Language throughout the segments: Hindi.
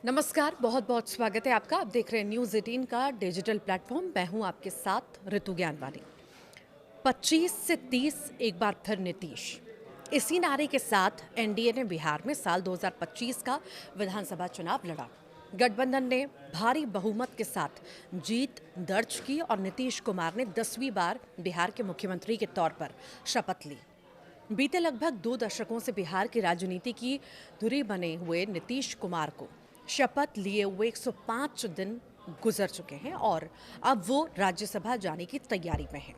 नमस्कार, बहुत बहुत स्वागत है आपका। आप देख रहे हैं न्यूज़ 18 का डिजिटल प्लेटफॉर्म। मैं हूं आपके साथ ऋतु ज्ञानवानी। 25 से 30 एक बार फिर नीतीश, इसी नारे के साथ एनडीए ने बिहार में साल 2025 का विधानसभा चुनाव लड़ा। गठबंधन ने भारी बहुमत के साथ जीत दर्ज की और नीतीश कुमार ने 10वीं बार बिहार के मुख्यमंत्री के तौर पर शपथ ली। बीते लगभग 2 दशकों से बिहार की राजनीति की धुरी बने हुए नीतीश कुमार को शपथ लिए हुए 105 दिन गुजर चुके हैं और अब वो राज्यसभा जाने की तैयारी में हैं।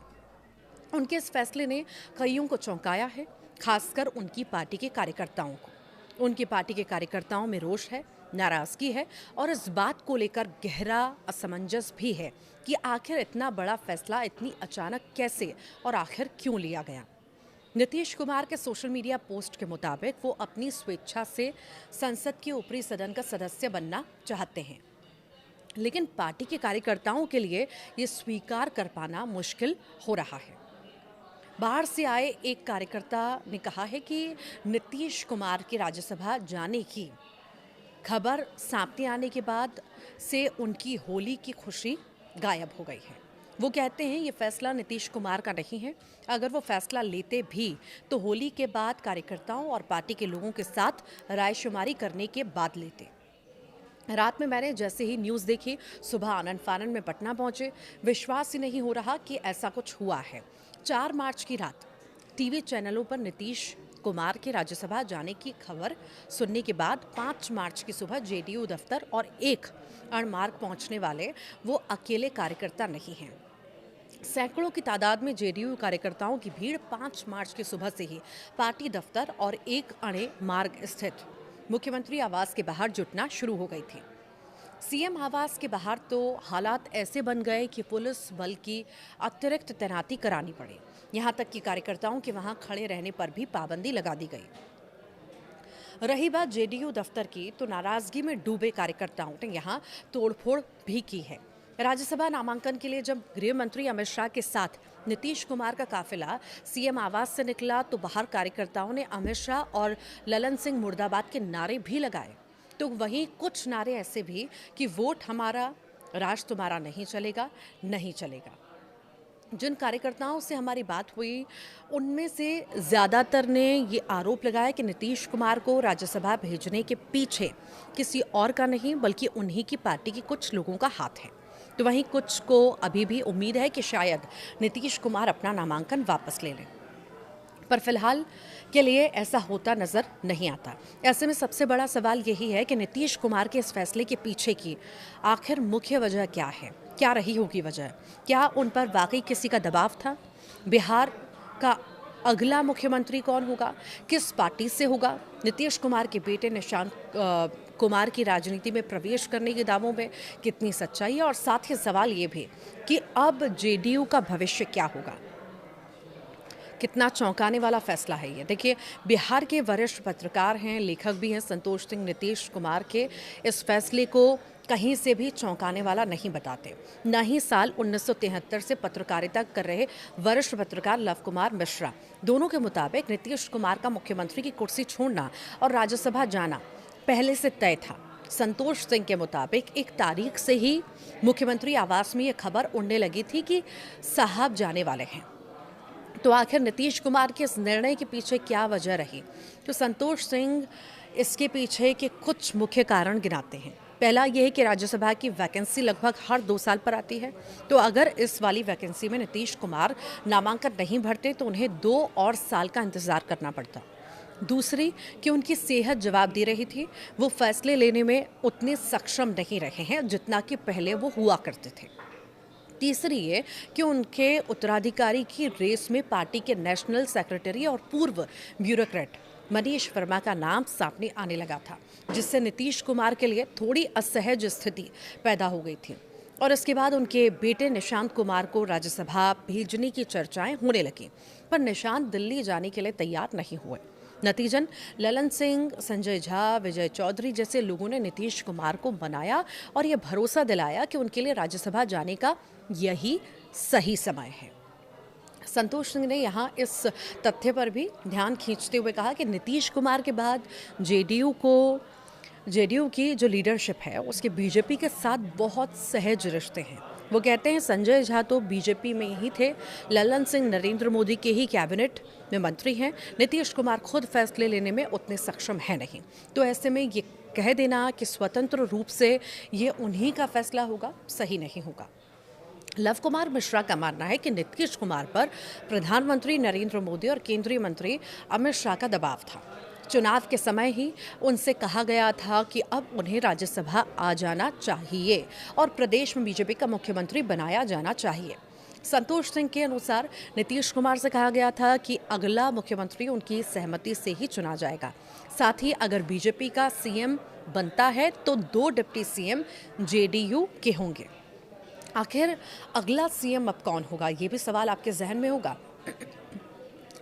उनके इस फैसले ने कईयों को चौंकाया है, खासकर उनकी पार्टी के कार्यकर्ताओं को। उनकी पार्टी के कार्यकर्ताओं में रोष है, नाराजगी है और इस बात को लेकर गहरा असमंजस भी है कि आखिर इतना बड़ा फैसला इतनी अचानक कैसे और आखिर क्यों लिया गया। नीतीश कुमार के सोशल मीडिया पोस्ट के मुताबिक वो अपनी स्वेच्छा से संसद के ऊपरी सदन का सदस्य बनना चाहते हैं, लेकिन पार्टी के कार्यकर्ताओं के लिए ये स्वीकार कर पाना मुश्किल हो रहा है। बाहर से आए एक कार्यकर्ता ने कहा है कि नीतीश कुमार के राज्यसभा जाने की खबर सामने आने के बाद से उनकी होली की खुशी गायब हो गई है। वो कहते हैं ये फैसला नीतीश कुमार का नहीं है। अगर वो फैसला लेते भी तो होली के बाद कार्यकर्ताओं और पार्टी के लोगों के साथ रायशुमारी करने के बाद लेते। रात में मैंने जैसे ही न्यूज़ देखी, सुबह आनन फानन में पटना पहुंचे। विश्वास ही नहीं हो रहा कि ऐसा कुछ हुआ है। 4 मार्च की रात टीवी चैनलों पर नीतीश कुमार के राज्यसभा जाने की खबर सुनने के बाद 5 मार्च की सुबह जेडीयू दफ्तर और एक अणमार्ग पहुंचने वाले वो अकेले कार्यकर्ता नहीं हैं। सैकड़ों की तादाद में जेडीयू कार्यकर्ताओं की भीड़ 5 मार्च की सुबह से ही पार्टी दफ्तर और एक अणे मार्ग स्थित मुख्यमंत्री आवास के बाहर जुटना शुरू हो गई थी। सीएम आवास के बाहर तो हालात ऐसे बन गए कि पुलिस बल की अतिरिक्त तैनाती करानी पड़ी। यहां तक कि कार्यकर्ताओं के वहां खड़े रहने पर भी पाबंदी लगा दी गई। रही बात जेडीयू दफ्तर की, तो नाराजगी में डूबे कार्यकर्ताओं ने यहां तोड़फोड़ भी की है। राज्यसभा नामांकन के लिए जब गृह मंत्री अमित शाह के साथ नीतीश कुमार का काफिला सीएम आवास से निकला तो बाहर कार्यकर्ताओं ने अमित शाह और ललन सिंह मुर्दाबाद के नारे भी लगाए। तो वहीं कुछ नारे ऐसे भी कि वोट हमारा, राज तुम्हारा नहीं चलेगा, नहीं चलेगा। जिन कार्यकर्ताओं से हमारी बात हुई उनमें से ज़्यादातर ने ये आरोप लगाया कि नीतीश कुमार को राज्यसभा भेजने के पीछे किसी और का नहीं बल्कि उन्हीं की पार्टी के कुछ लोगों का हाथ है। तो वहीं कुछ को अभी भी उम्मीद है कि शायद नीतीश कुमार अपना नामांकन वापस ले लें, पर फिलहाल के लिए ऐसा होता नजर नहीं आता। ऐसे में सबसे बड़ा सवाल यही है कि नीतीश कुमार के इस फैसले के पीछे की आखिर मुख्य वजह क्या है, क्या रही होगी वजह? क्या उन पर वाकई किसी का दबाव था? बिहार का अगला मुख्यमंत्री कौन होगा, किस पार्टी से होगा? नीतीश कुमार के बेटे निशांत कुमार की राजनीति में प्रवेश करने के दावों में कितनी सच्चाई है? और साथ ही सवाल ये भी कि अब जेडीयू का भविष्य क्या होगा? कितना चौंकाने वाला फैसला है ये। देखिए, बिहार के वरिष्ठ पत्रकार हैं, लेखक भी हैं संतोष सिंह नीतीश कुमार के इस फैसले को कहीं से भी चौंकाने वाला नहीं बताते। न ही साल 1973 से पत्रकारिता कर रहे वरिष्ठ पत्रकार लव कुमार मिश्रा दोनों के मुताबिक नीतीश कुमार का मुख्यमंत्री की कुर्सी छोड़ना और राज्यसभा जाना पहले से तय था। संतोष सिंह के मुताबिक एक तारीख से ही मुख्यमंत्री आवास में ये खबर उड़ने लगी थी कि साहब जाने वाले हैं। तो आखिर नीतीश कुमार के इस निर्णय के पीछे क्या वजह रही? तो संतोष सिंह इसके पीछे के कुछ मुख्य कारण गिनाते हैं। पहला यह है कि राज्यसभा की वैकेंसी लगभग हर 2 साल पर आती है। तो अगर इस वाली वैकेंसी में नीतीश कुमार नामांकन नहीं भरते तो उन्हें 2 और साल का इंतजार करना पड़ता। दूसरी कि उनकी सेहत जवाब दे रही थी, वो फैसले लेने में उतने सक्षम नहीं रहे हैं जितना कि पहले वो हुआ करते थे। तीसरी ये कि उनके उत्तराधिकारी की रेस में पार्टी के नेशनल सेक्रेटरी और पूर्व ब्यूरोक्रेट मनीष वर्मा का नाम सामने आने लगा था, जिससे नीतीश कुमार के लिए थोड़ी असहज स्थिति पैदा हो गई थी। और इसके बाद उनके बेटे निशांत कुमार को राज्यसभा भेजने की चर्चाएं होने लगी, पर निशांत दिल्ली जाने के लिए तैयार नहीं हुए। नतीजन ललन सिंह, संजय झा, विजय चौधरी जैसे लोगों ने नीतीश कुमार को मनाया और ये भरोसा दिलाया कि उनके लिए राज्यसभा जाने का यही सही समय है। संतोष सिंह ने यहाँ इस तथ्य पर भी ध्यान खींचते हुए कहा कि नीतीश कुमार के बाद जेडीयू को जेडीयू की जो लीडरशिप है उसके बीजेपी के साथ बहुत सहज रिश्ते हैं। वो कहते हैं संजय झा तो बीजेपी में ही थे, ललन सिंह नरेंद्र मोदी के ही कैबिनेट में मंत्री हैं, नीतीश कुमार खुद फैसले लेने में उतने सक्षम है नहीं। तो ऐसे में ये कह देना कि स्वतंत्र रूप से ये उन्हीं का फैसला होगा, सही नहीं होगा। लव कुमार मिश्रा का मानना है कि नीतीश कुमार पर प्रधानमंत्री नरेंद्र मोदी और केंद्रीय मंत्री अमित शाह का दबाव था। चुनाव के समय ही उनसे कहा गया था कि अब उन्हें राज्यसभा आ जाना चाहिए और प्रदेश में बीजेपी का मुख्यमंत्री बनाया जाना चाहिए। संतोष सिंह के अनुसार नीतीश कुमार से कहा गया था कि अगला मुख्यमंत्री उनकी सहमति से ही चुना जाएगा। साथ ही अगर बीजेपी का सीएम बनता है तो 2 डिप्टी सीएम जेडीयू के होंगे। आखिर अगला सीएम अब कौन होगा, ये भी सवाल आपके जहन में होगा।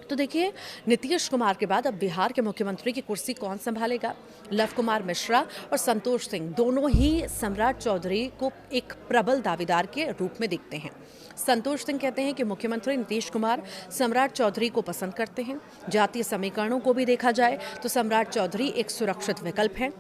तो देखिए, नीतीश कुमार के बाद अब बिहार के मुख्यमंत्री की कुर्सी कौन संभालेगा? लव कुमार मिश्रा और संतोष सिंह दोनों ही सम्राट चौधरी को एक प्रबल दावेदार के रूप में देखते हैं। संतोष सिंह कहते हैं कि मुख्यमंत्री नीतीश कुमार सम्राट चौधरी को पसंद करते हैं। जातीय समीकरणों को भी देखा जाए तो सम्राट चौधरी एक सुरक्षित विकल्प है।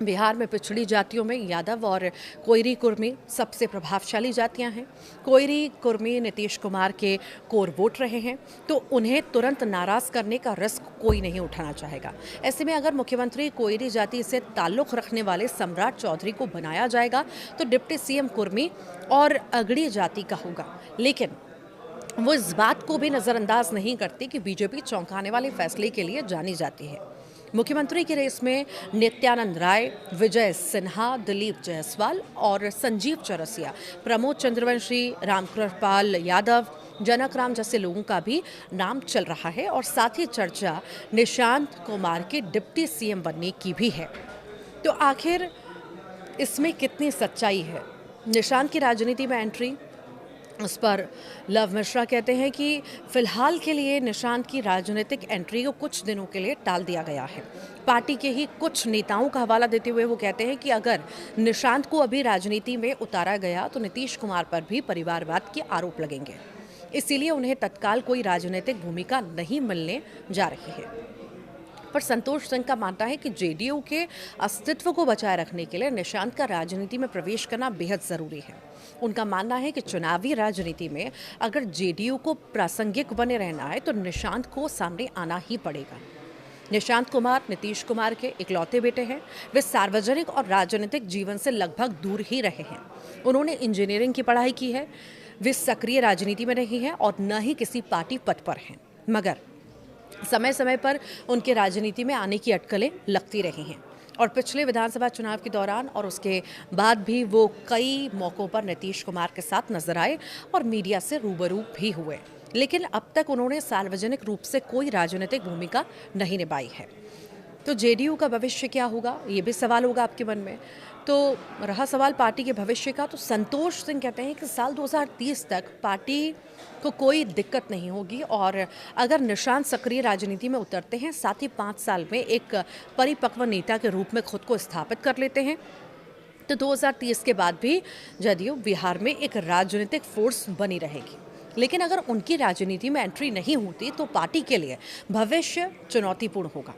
बिहार में पिछड़ी जातियों में यादव और कोयरी कुर्मी सबसे प्रभावशाली जातियां हैं। कोयरी कुर्मी नीतीश कुमार के कोर वोट रहे हैं, तो उन्हें तुरंत नाराज करने का रिस्क कोई नहीं उठाना चाहेगा। ऐसे में अगर मुख्यमंत्री कोयरी जाति से ताल्लुक रखने वाले सम्राट चौधरी को बनाया जाएगा तो डिप्टी सीएम कुर्मी और अगड़ी जाति का होगा। लेकिन वो इस बात को भी नज़रअंदाज नहीं करती कि बीजेपी चौंकाने वाले फैसले के लिए जानी जाती है। मुख्यमंत्री की रेस में नित्यानंद राय, विजय सिन्हा, दिलीप जायसवाल और संजीव चौरसिया, प्रमोद चंद्रवंशी, रामकृपाल यादव, जनक राम जैसे लोगों का भी नाम चल रहा है और साथ ही चर्चा निशांत कुमार के डिप्टी सीएम बनने की भी है। तो आखिर इसमें कितनी सच्चाई है? निशांत की राजनीति में एंट्री, उस पर लव मिश्रा कहते हैं कि फिलहाल के लिए निशांत की राजनीतिक एंट्री को कुछ दिनों के लिए टाल दिया गया है। पार्टी के ही कुछ नेताओं का हवाला देते हुए वो कहते हैं कि अगर निशांत को अभी राजनीति में उतारा गया तो नीतीश कुमार पर भी परिवारवाद के आरोप लगेंगे, इसीलिए उन्हें तत्काल कोई राजनीतिक भूमिका नहीं मिलने जा रही है। पर संतोष सिंह का मानना है कि जेडीयू के अस्तित्व को बचाए रखने के लिए निशांत का राजनीति में प्रवेश करना बेहद जरूरी है। उनका मानना है कि चुनावी राजनीति में अगर जेडीयू को प्रासंगिक बने रहना है तो निशांत को सामने आना ही पड़ेगा। निशांत कुमार नीतीश कुमार के इकलौते बेटे हैं। वे सार्वजनिक और राजनीतिक जीवन से लगभग दूर ही रहे हैं। उन्होंने इंजीनियरिंग की पढ़ाई की है। वे सक्रिय राजनीति में नहीं हैं और न ही किसी पार्टी पद पर हैं, मगर समय समय पर उनके राजनीति में आने की अटकलें लगती रही हैं और पिछले विधानसभा चुनाव के दौरान और उसके बाद भी वो कई मौक़ों पर नीतीश कुमार के साथ नजर आए और मीडिया से रूबरू भी हुए। लेकिन अब तक उन्होंने सार्वजनिक रूप से कोई राजनीतिक भूमिका नहीं निभाई है। तो जेडीयू का भविष्य क्या होगा, ये भी सवाल होगा आपके मन में। तो रहा सवाल पार्टी के भविष्य का, तो संतोष सिंह कहते हैं कि साल 2030 तक पार्टी को कोई दिक्कत नहीं होगी और अगर निशांत सक्रिय राजनीति में उतरते हैं, साथ ही 5 साल में एक परिपक्व नेता के रूप में खुद को स्थापित कर लेते हैं, तो 2030 के बाद भी जदयू बिहार में एक राजनीतिक फोर्स बनी रहेगी। लेकिन अगर उनकी राजनीति में एंट्री नहीं होती तो पार्टी के लिए भविष्य चुनौतीपूर्ण होगा।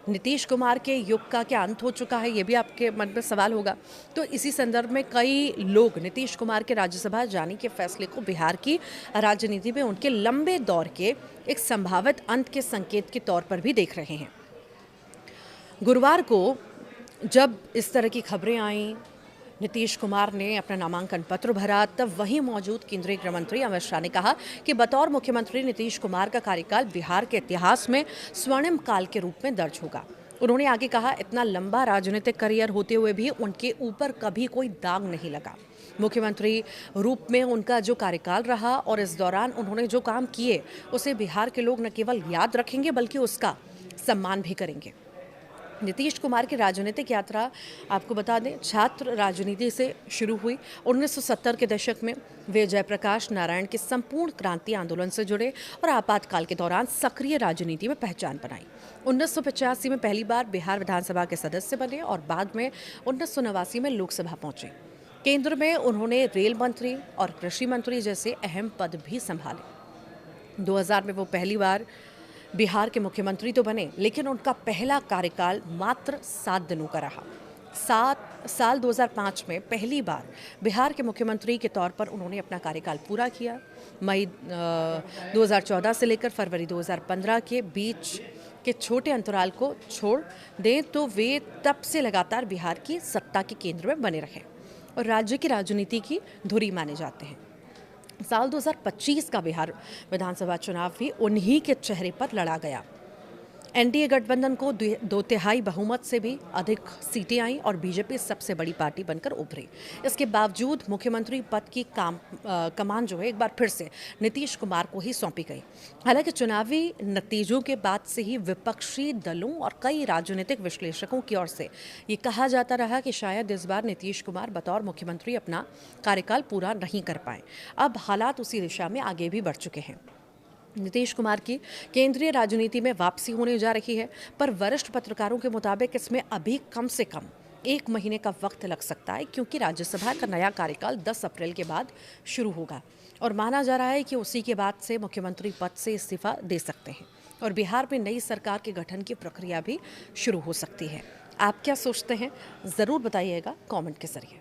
नीतीश कुमार के युग का क्या अंत हो चुका है, ये भी आपके मन में सवाल होगा। तो इसी संदर्भ में कई लोग नीतीश कुमार के राज्यसभा जाने के फैसले को बिहार की राजनीति में उनके लंबे दौर के एक संभावित अंत के संकेत के तौर पर भी देख रहे हैं। गुरुवार को जब इस तरह की खबरें आईं, नीतीश कुमार ने अपना नामांकन पत्र भरा, तब वहीं मौजूद केंद्रीय गृह मंत्री अमित शाह ने कहा कि बतौर मुख्यमंत्री नीतीश कुमार का कार्यकाल बिहार के इतिहास में स्वर्णिम काल के रूप में दर्ज होगा। उन्होंने आगे कहा, इतना लंबा राजनीतिक करियर होते हुए भी उनके ऊपर कभी कोई दाग नहीं लगा। मुख्यमंत्री रूप में उनका जो कार्यकाल रहा और इस दौरान उन्होंने जो काम किए उसे बिहार के लोग न केवल याद रखेंगे बल्कि उसका सम्मान भी करेंगे। नीतीश कुमार की राजनीतिक यात्रा आपको बता दें, छात्र राजनीति से शुरू हुई। 1970 के दशक में वे जयप्रकाश नारायण के संपूर्ण क्रांति आंदोलन से जुड़े और आपातकाल के दौरान सक्रिय राजनीति में पहचान बनाई। 1985 में पहली बार बिहार विधानसभा के सदस्य बने और बाद में 1989 में लोकसभा पहुंचे। केंद्र में उन्होंने रेल मंत्री और कृषि मंत्री जैसे अहम पद भी संभाले। 2000 में वो पहली बार बिहार के मुख्यमंत्री तो बने, लेकिन उनका पहला कार्यकाल मात्र 7 दिनों का रहा। 2005 में पहली बार बिहार के मुख्यमंत्री के तौर पर उन्होंने अपना कार्यकाल पूरा किया। मई 2014 से लेकर फरवरी 2015 के बीच के छोटे अंतराल को छोड़ दें तो वे तब से लगातार बिहार की सत्ता के केंद्र में बने रहे और राज्य की राजनीति की धुरी माने जाते हैं। साल 2025 का बिहार विधानसभा चुनाव भी उन्हीं के चेहरे पर लड़ा गया। एनडीए गठबंधन को 2/3 बहुमत से भी अधिक सीटें आईं और बीजेपी सबसे बड़ी पार्टी बनकर उभरी। इसके बावजूद मुख्यमंत्री पद की कमान जो है एक बार फिर से नीतीश कुमार को ही सौंपी गई। हालांकि चुनावी नतीजों के बाद से ही विपक्षी दलों और कई राजनीतिक विश्लेषकों की ओर से ये कहा जाता रहा कि शायद इस बार नीतीश कुमार बतौर मुख्यमंत्री अपना कार्यकाल पूरा नहीं कर पाए। अब हालात उसी दिशा में आगे भी बढ़ चुके हैं। नीतीश कुमार की केंद्रीय राजनीति में वापसी होने जा रही है, पर वरिष्ठ पत्रकारों के मुताबिक इसमें अभी कम से कम 1 महीने का वक्त लग सकता है, क्योंकि राज्यसभा का नया कार्यकाल 10 अप्रैल के बाद शुरू होगा और माना जा रहा है कि उसी के बाद से मुख्यमंत्री पद से इस्तीफा दे सकते हैं और बिहार में नई सरकार के गठन की प्रक्रिया भी शुरू हो सकती है। आप क्या सोचते हैं, ज़रूर बताइएगा कमेंट के जरिए।